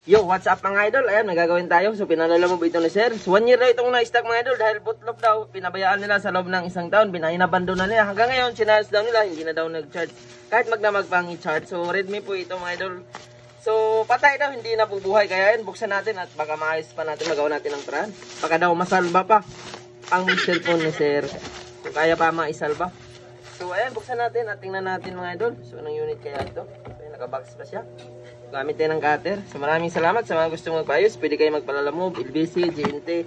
Yo, what's up mga idol? Ayan, may gagawin tayo. So, pinalala mo ba ito ni sir? So, 1 year na itong na-stack mga idol dahil bootlock daw. Pinabayaan nila sa loob ng isang taon. Inaabandon na nila. Hanggang ngayon, sinayos daw nila. Hindi na daw nag-charge. Kahit magdamag pang i-charge. So, Redmi po ito mga idol. So, patay daw. Hindi na bubuhay. Kaya yan, buksan natin at baka maayos pa natin. Magawa natin ng paraan. Baka daw masalba pa ang cellphone ni sir. So, kaya pa maisalba. So, ayan, buksan natin at tingnan natin mga idol. So, anong unit kaya ito? So, naka-box pa siya. Gamit tayo ng cutter. So maraming salamat sa mga gusto magpaayos. Pwede kayo magpalalamove, LBC, GNT,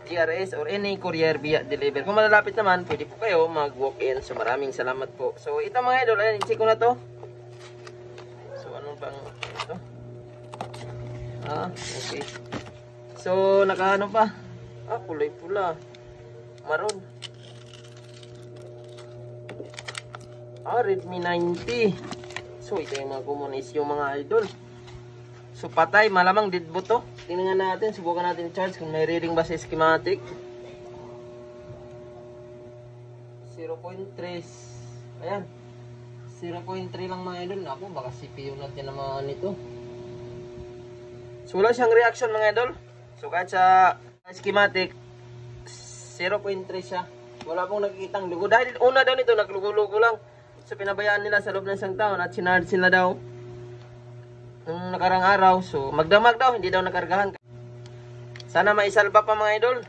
GRS, or any courier via deliver. Kung malalapit naman, pwede po kayo mag-walk-in. So maraming salamat po. So ito mga idol, ayan, i-check ko na to. So ano bang ito? Okay. So naka-ano pa? Kulay pula. Maroon. Redmi 90. So, ito yung mga common issue mga idol. So, patay. Malamang deadboot to. Tingnan natin. Subukan natin i-charge kung may reading ba sa schematic. 0.3. Ayan. 0.3 lang mga idol. Ako, baka CPU natin naman ito. So, wala siyang reaction mga idol. So, kahit sa schematic, 0.3 siya. Wala pong nakikitang lugo. Dahil una daw nito, naglugo-lugo lang. So, pinabayaan nila sa loob ng isang taon at sinarge sila daw nung nakarang araw. So, magdamag daw, hindi daw nakargahan. Sana maisalba pa mga idol.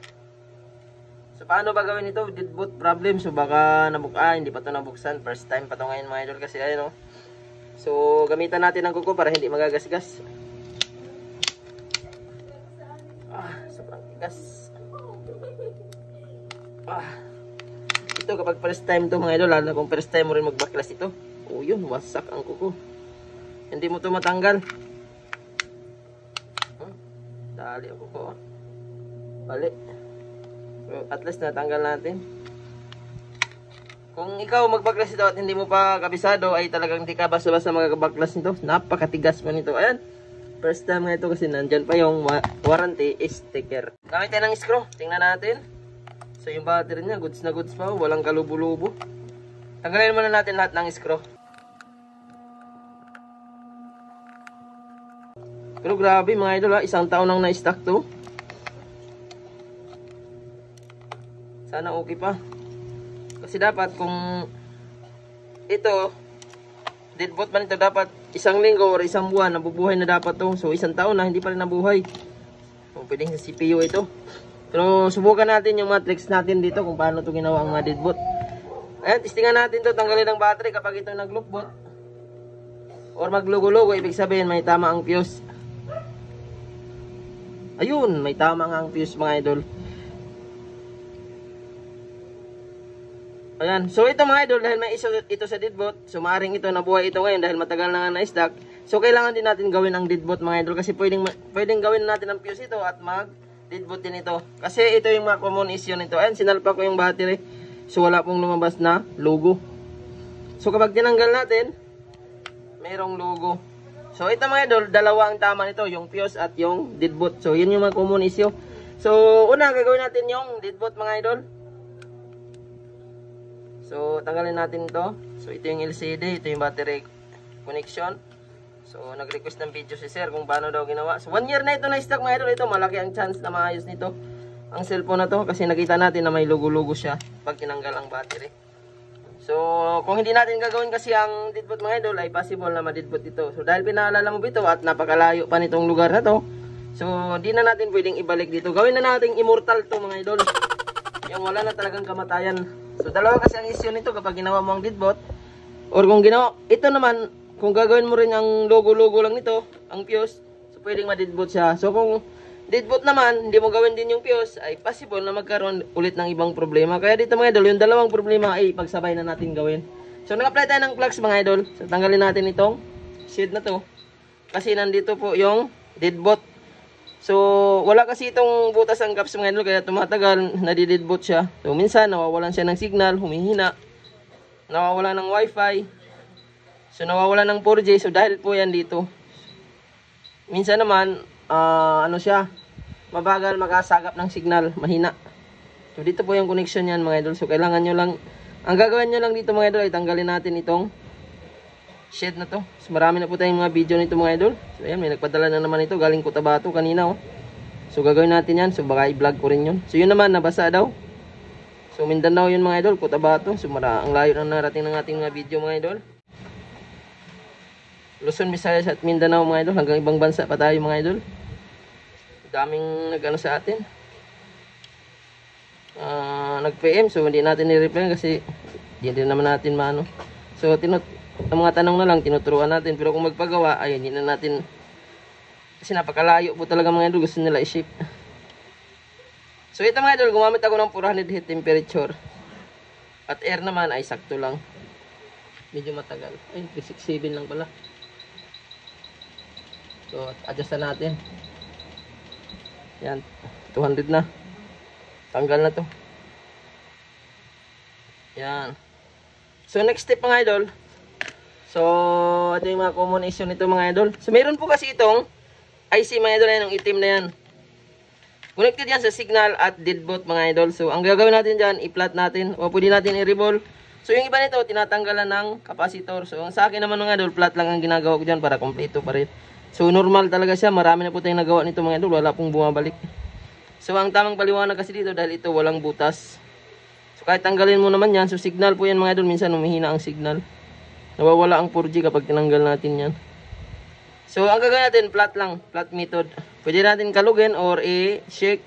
So, paano ba gawin ito? Deadboot problem. So, baka hindi pa ito nabuksan. First time pa ito ngayon mga idol kasi ayun o. So, gamitan natin ang kuko para hindi magagasgas. Sobrang tigas. Ito kapag first time to mga idol, lalo kung first time mo rin magbaklas ito, yun, wasak ang kuko. Hindi mo to matanggal. Dali ang kuko. Balik. So, at least natanggal natin. Kung ikaw magbaklas ito at hindi mo pa kabisado, ay talagang di ka basta-basta magkabaklas nito. Napakatigas pa nito. Ayan. First time nga ito kasi nandyan pa yung warranty sticker. Gamit tayo ng screw. Tingnan natin. So yung battery niya, goods na goods pa, walang kalubo-lubo. Tanggalin muna natin lahat ng screw. Pero grabe mga idol isang taon nang na-stack to. Sana okay pa. Kasi dapat kung ito, deadboot man ito, dapat isang linggo or isang buwan, nabubuhay na dapat to. So isang taon na, hindi pa rin nabuhay. So pwedeng sa CPU ito. Pero subukan natin yung matrix natin dito kung paano ito ginawa ang mga deadboot. Ayan, testingan natin to, tanggalin ang battery kapag ito nag-loopboot or maglugo-lugo, ibig sabihin may tama ang fuse. Ayun, may tama nga ang fuse mga idol. Ayan, so ito mga idol, dahil may issue ito sa deadboot, so maaaring ito nabuhay ito ngayon dahil matagal na nga na-stack. So kailangan din natin gawin ang deadboot mga idol kasi pwedeng gawin natin ang fuse ito at deadboot din ito. Kasi ito yung mga common issue nito. Ayan, sinalpa ko yung battery. So, wala pong lumabas na logo. So, kapag tinanggal natin, mayroong logo. So, ito mga idol, dalawa ang tama nito. Yung fuse at yung deadboot. So, yun yung mga common issue. So, una, gagawin natin yung deadboot mga idol. So, tanggalin natin ito. So, ito yung LCD. Ito yung battery connection. So, nag-request ng video si sir kung paano daw ginawa. So, 1 year na ito na-stack mga idol. Ito, malaki ang chance na maayos nito. Ang cellphone na to kasi nakita natin na may logo-logo siya pag tinanggal ang battery. So, kung hindi natin gagawin kasi ang deadboot mga idol, ay possible na ma-deadboot ito. So, dahil pinaalala mo ito at napakalayo pa nitong lugar na to, so, hindi na natin pwedeng ibalik dito. Gawin na natin immortal to mga idol. Yung wala na talagang kamatayan. So, dalawa kasi ang issue nito kapag ginawa mo ang deadboot. Or kung ginawa, ito naman, kung gagawin mo rin ang logo-logo lang nito, ang fuse, so pwedeng ma-deadboot siya. So kung deadboot naman, hindi mo gawin din yung fuse, ay possible na magkaroon ulit ng ibang problema. Kaya dito mga idol, yung dalawang problema ay pagsabay na natin gawin. So nag-apply tayo ng plugs mga idol. So tanggalin natin itong shade na to. Kasi nandito po yung deadboot. So wala kasi itong butas ang caps mga idol, kaya tumatagal, nadi-deadboot siya. So minsan nawawalan siya ng signal, humihina. Nawawala ng wifi. So nawawala ng 4G, so dahil po yan dito. Minsan naman, mabagal makasagap ng signal, mahina. So dito po yung connection yan mga idol. So kailangan nyo lang, ang gagawin nyo lang dito mga idol ay tanggalin natin itong shed na to. So, marami na po tayong mga video nito mga idol. So ayan, may nagpadala na naman ito galing Cotabato kanina oh. So gagawin natin yan. So baka i-vlog ko rin yun. So yun naman, nabasa daw. So Mindanao yun mga idol, Cotabato. So ang layo na narating ng ating mga video mga idol. Luzon, Visayas at Mindanao mga idol. Hanggang ibang bansa pa tayo mga idol. Daming nag-ano sa atin. Nag-PM. So hindi natin i-reply kasi hindi naman natin maano. So ang mga tanong na lang tinuturuan natin. Pero kung magpagawa, ay hindi na natin. Kasi napakalayo po talaga mga idol. Gusto nila i-ship. So ito mga idol, gumamit ako ng 400 heat temperature. At air naman ay sakto lang. Medyo matagal. Ay, 367 lang pala. So adjust na natin. Yan, 200 na. Tanggal na to. Yan. So next step mga idol. So ito yung mga common issue nito mga idol. So meron po kasi itong IC mga idol, yan, yung itim na yan. Connected yan sa signal at deadbolt mga idol. So ang gagawin natin dyan, i-flat natin o pwede natin i-revolve. So yung iba nito, tinatanggalan ng capacitor. So sa akin naman mga idol, flat lang ang ginagawa ko dyan para kompleto pa rin. So normal talaga siya, marami na po tayong nagawa nito mga idol, wala pong bumabalik. So ang tamang paliwanag kasi dito dahil ito walang butas. So kahit tanggalin mo naman yan, so signal po yan mga idol, minsan humihina ang signal. Nawawala ang 4G kapag tinanggal natin yan. So ang gagawin natin, flat lang, flat method. Pwede natin kalugin or i-shake.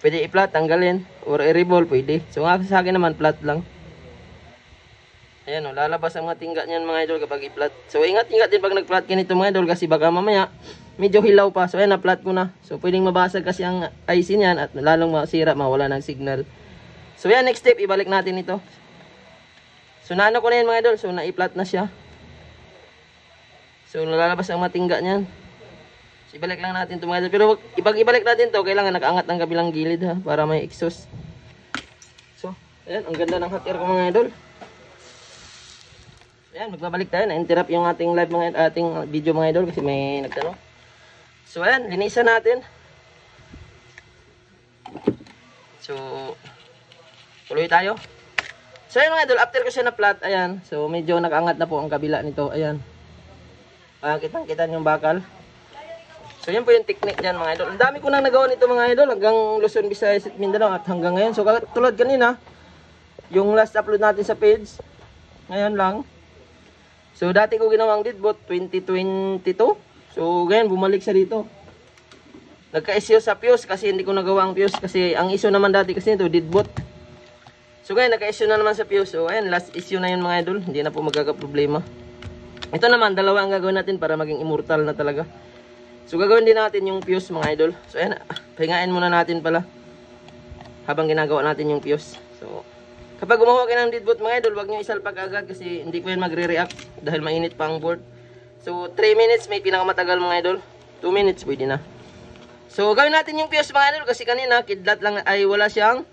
Pwede i-flat, tanggalin. Or i-revolve, pwede. So sa akin naman, flat lang. Ayan o, lalabas ang mga tingga niyan mga idol kapag i-flat. So ingat-ingat din pag nag-flat kinito mga idol kasi baka mamaya medyo hilaw pa. So ayan, na-flat ko na. So pwedeng mabasag kasi ang IC niyan at lalong masira, mawala ng signal. So ayan, next step, ibalik natin ito. So naano ko na yan mga idol. So na-i-flat na siya. So nalalabas ang mga tingga niyan. So ibalik lang natin ito mga idol. Pero pag ibalik natin to, kailangan nakaangat ng kabilang gilid ha, para may exhaust. So ayan, ang ganda ng hot air ko mga idol. Ayan, magbabalik tayo. Na-interrupt yung ating live ating video mga idol kasi may nagtanong. So ayan, linisan natin. So tuloy tayo. So ayan mga idol, after ko siya na-flat, ayan. So medyo nakaangat na po ang kabila nito. Ayan. Kitang-kita yung bakal. So yan po yung technique dyan mga idol. Ang dami ko nang nagawa nito mga idol hanggang Luzon, Visayas at Mindanao at hanggang ngayon. So tulad kanina, yung last upload natin sa page, ngayon lang. So dati ko ginawang deadbolt 2022. So ngayon bumalik siya dito. Nagka-issue sa fuse kasi hindi ko nagawa ang fuse kasi ang issue naman dati kasi ito deadbolt. So ngayon nagka-issue na naman sa fuse. So ayan, last issue na yun mga idol. Hindi na po magkakaproblema. Ito naman, dalawa ang gagawin natin para maging immortal na talaga. So gagawin din natin yung fuse mga idol. So ayan, pahingain muna natin pala habang ginagawa natin yung fuse. So kapag gumawa kayo ng deadbolt mga idol, wag nyo isalpak agad kasi hindi po yan magre-react dahil mainit pa ang board. So 3 minutes may pinakamatagal mga idol. 2 minutes pwede na. So gawin natin yung fuse mga idol kasi kanina kidlat lang ay wala siyang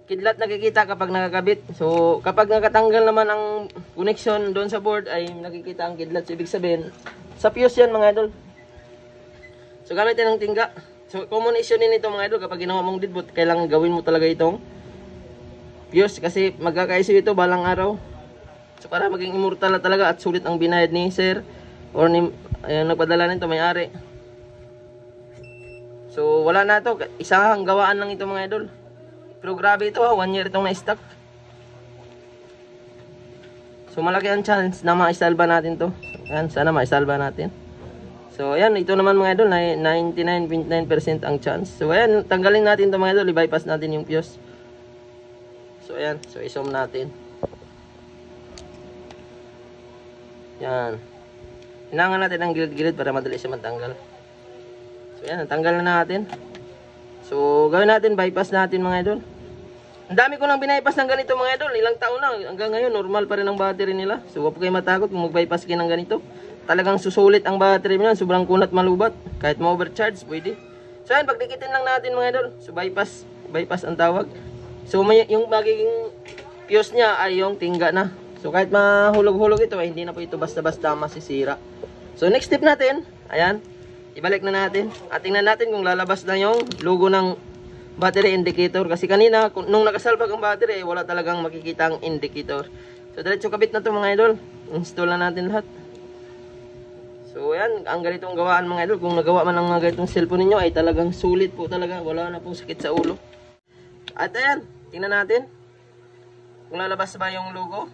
kidlat nakikita kapag nakakabit. So kapag nakatanggal naman ang connection doon sa board ay nakikita ang kidlat. So ibig sabihin sa fuse yan mga idol. So gamitin ng tingga. So common issue din ito mga idol kapag ginawa mong deadbolt, kailangan gawin mo talaga itong fuse kasi magkaka-issue ito balang araw. So para maging immortal na talaga at sulit ang binayad ni sir or ni nagpadala nito may-ari. So wala na to, isang gawaan lang ito mga idol. Pero grabe ito ha, 1 year itong na-stock. So malaki ang chance na maisalba natin to. Ayan, sana maisalba natin. So ayan, ito naman mga idol, 99.9% ang chance. So ayan, tanggalin natin to mga idol, i-bypass natin yung fuse. So ayan, so i-zoom natin. Yan. Hinangan natin ang gilid-gilid para madali siya matanggal. So ayan, natanggal na natin. So gawin natin, bypass natin mga idol. Ang dami ko nang binaypass ng ganito mga idol, ilang taon na. Hanggang ngayon, normal pa rin ang battery nila. So huwag po kayo matakot kung mag-bypass kayo ng ganito. Talagang susulit ang battery nila, sobrang kunat malubat. Kahit ma-overcharge, pwede. So ayan, pagdikitin lang natin mga idol. So bypass ang tawag. So yung magiging fuse niya ay yung tingga na. So kahit mahulog-hulog ito, ay hindi na po ito basta-basta masisira. So next step natin, ayan. Ibalik na natin. At tingnan natin kung lalabas na yung logo ng battery indicator. Kasi kanina, nung nakasalbag ang battery, wala talagang makikita ang indicator. So diretso kabit na to mga idol. Install na natin lahat. So ayan, ang ganitong gawaan mga idol. Kung nagawa man ng mga ganitong cellphone ninyo ay talagang sulit po talaga. Wala na pong sakit sa ulo. At ayan, tingnan natin kung lalabas ba yung logo.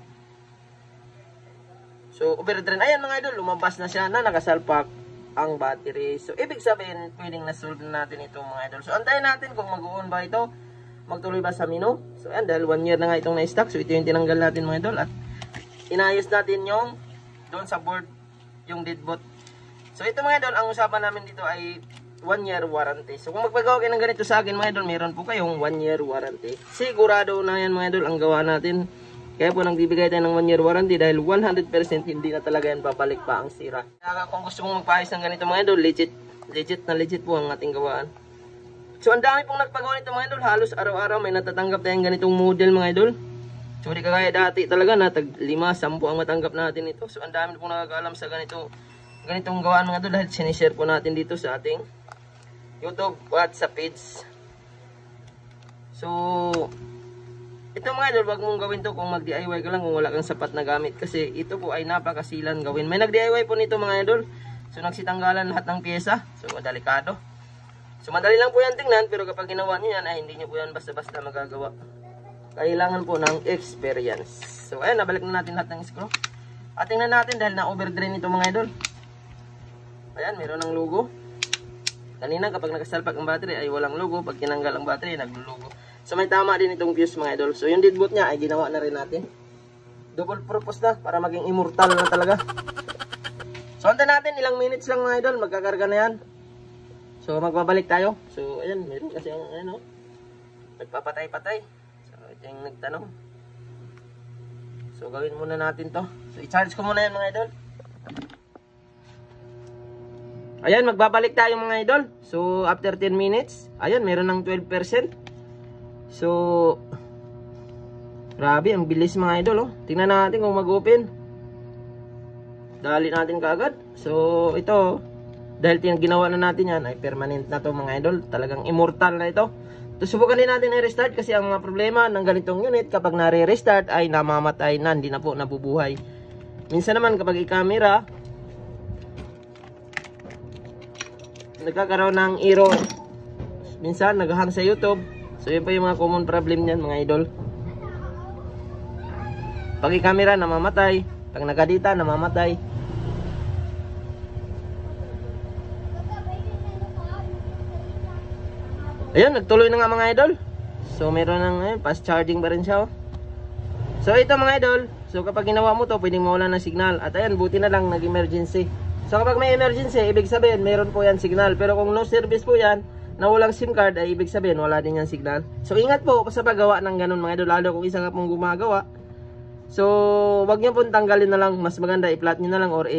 So overdrain, ayan mga idol, lumabas na siya na nakasalpak ang battery. So ibig sabihin, pwedeng na-solve na natin ito mga idol. So antayin natin kung mag-on ba ito, magtuloy ba sa menu. So ayan, dahil 1 year na nga itong na-stock. So ito yung tinanggal natin mga idol. At inayos natin yung doon sa board, yung deadbolt. So ito mga idol, ang usapan namin dito ay 1 year warranty. So kung magpagawa kayo ng ganito sa akin mga idol, meron po kayong 1 year warranty. Sigurado na yan mga idol ang gawa natin. Kaya po nagbibigay tayo ng 1 year warranty dahil 100% hindi na talaga yan babalik pa ang sira. Kaya kung gusto mong magpaayos ng ganito mga idol, legit po ang ating gawaan. So ang dami pong nagpagawa nito mga idol, halos araw-araw may natatanggap tayong ganitong model mga idol. So hindi kagaya dati talaga na tag 5-10 ang matanggap natin ito. So ang dami pong nakakaalam sa ganitong gawaan mga idol dahil sinishare po natin dito sa ating YouTube at sa page. So ito mga idol, wag mong gawin to kung mag-DIY ka lang kung wala kang sapat na gamit. Kasi ito po ay napakasilan gawin. May nag-DIY po nito mga idol. So nagsitanggalan lahat ng pyesa. So delikado. So madali lang po yan tingnan. Pero kapag ginawa nyo yan ay hindi nyo po yan basta-basta magagawa. Kailangan po ng experience. So ayan, nabalik na natin lahat ng screw. At tingnan natin dahil na-overdrain ito mga idol. Ayan, meron ng logo. Kanina kapag nakasalpak ang battery ay walang logo. Pag tinanggal ang battery, naglo-logo. So may tama din itong fuse mga idol. So yung deadbolt niya ay ginawa na rin natin. Double purpose na para maging immortal na talaga. So antayin natin ilang minutes lang mga idol, magkakarga na yan. So magbabalik tayo. So ayan, meron kasi ang ano, nagpapatay-patay. So ito yung nagtanong. So gawin muna natin to. So i-charge ko muna yan mga idol. Ayan, magbabalik tayo mga idol. So after 10 minutes, ayan, meron ng 12%. So grabe, ang bilis mga idol, oh. Tingnan natin kung mag-open. Dali natin kaagad. So ito, dahil ginawa na natin yan, ay permanent na to mga idol. Talagang immortal na ito. So subukan din natin i-restart kasi ang mga problema ng ganitong unit kapag nare-restart ay namamatay na, hindi na po nabubuhay. Minsan naman kapag i-camera, nagkakaroon ng error. Minsan naghahang sa YouTube. So yun pa yung mga common problem niyan mga idol. Pag i-camera namamatay, pag nagadita namamatay. Ayun, nagtuloy na nga mga idol. So meron ng fast charging pa rin siya, oh. So ito mga idol, so kapag ginawa mo to, pwedeng mawala ng signal. At ayan, buti na lang nag-emergency. So kapag may emergency, ibig sabihin meron po yan signal. Pero kung no service po yan, na walang SIM card, ay ibig sabihin wala din yan signal. So ingat po sa paggawa ng ganun mga idol, lalo kung isa nga pong gumagawa. So wag nyo po tanggalin na lang, mas maganda i-flat nyo na lang or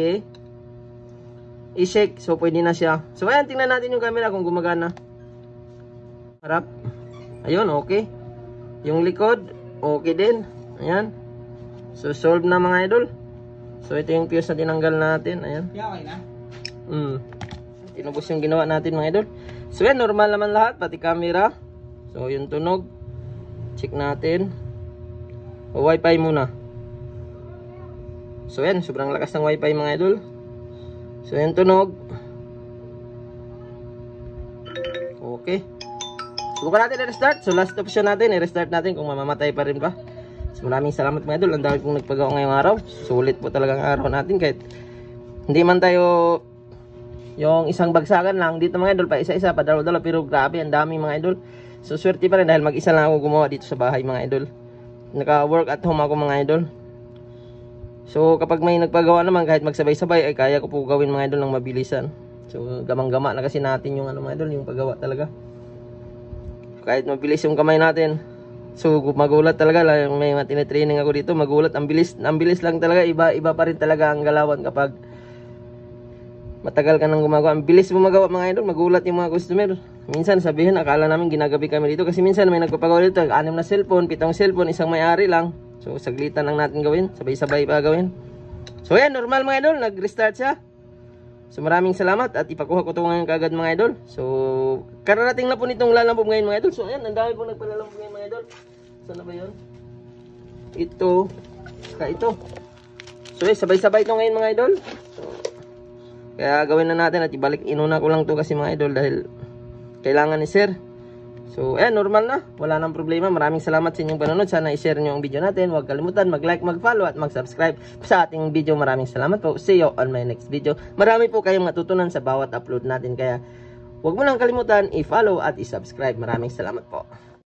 i-shake. So pwede na siya. So ayan, tingnan natin yung camera kung gumagana. Harap. Ayun, okay. Yung likod, okay din. Ayan. So solve na mga idol. So ito yung fuse na tinanggal natin. Ayan. Okay na? Tinubos yung ginawa natin mga idol. So yan, normal naman lahat, pati camera. So yung tunog, check natin. O wifi muna. So yan, sobrang lakas ng wifi mga idol. So yan tunog. Okay. Subukan natin i-restart. So last option natin, i-restart natin kung mamamatay pa rin ba. So maraming salamat mga idol. Ang dami pong nagpagawa ngayong araw. Sulit po talagang araw natin kahit hindi man tayo yung isang bagsakan lang. Dito mga idol pa isa-isa, padalaw-dalaw. Pero grabe, ang dami mga idol. So swerte pa rin dahil mag-isa lang ako gumawa dito sa bahay mga idol. Naka-work at home ako mga idol. So kapag may nagpagawa naman kahit magsabay-sabay ay kaya ko po gawin mga idol ng mabilisan. So gamang-gama na kasi natin yung ano mga idol, yung paggawa talaga. Kahit mabilis yung kamay natin. So magulat talaga, may tinitraining ako dito, magulat, ang bilis lang talaga, iba pa rin talaga ang galawan kapag matagal ka nang gumagawa. Ang bilis mo magawa mga idol, magulat yung mga customer. Minsan sabihin, akala namin ginagabi kami dito kasi minsan may nagpapagawa dito, 6 na cellphone, 7 cellphone, isang may-ari lang. So saglitan lang natin gawin, sabay-sabay pa gawin. So yan, normal mga idol, nag-restart siya. So maraming salamat at ipakuha ko ito ngayon kaagad mga idol. So kararating na po nitong lalambog ngayon mga idol. So ayan, ang dami po nagpalalambog ngayon mga idol. Saan na ba yun? Ito, saka ito. So sabay-sabay ito ngayon mga idol. So, kaya gawin na natin at ibalik. Inuna ko lang to kasi mga idol dahil kailangan ni sir. So ayan, normal na. Wala nang problema. Maraming salamat sa inyong panonood. Sana i-share nyo ang video natin. Huwag kalimutan mag-like, mag-follow at mag-subscribe sa ating video. Maraming salamat po. See you on my next video. Marami po kayong matutunan sa bawat upload natin. Kaya huwag mo lang kalimutan i-follow at i-subscribe. Maraming salamat po.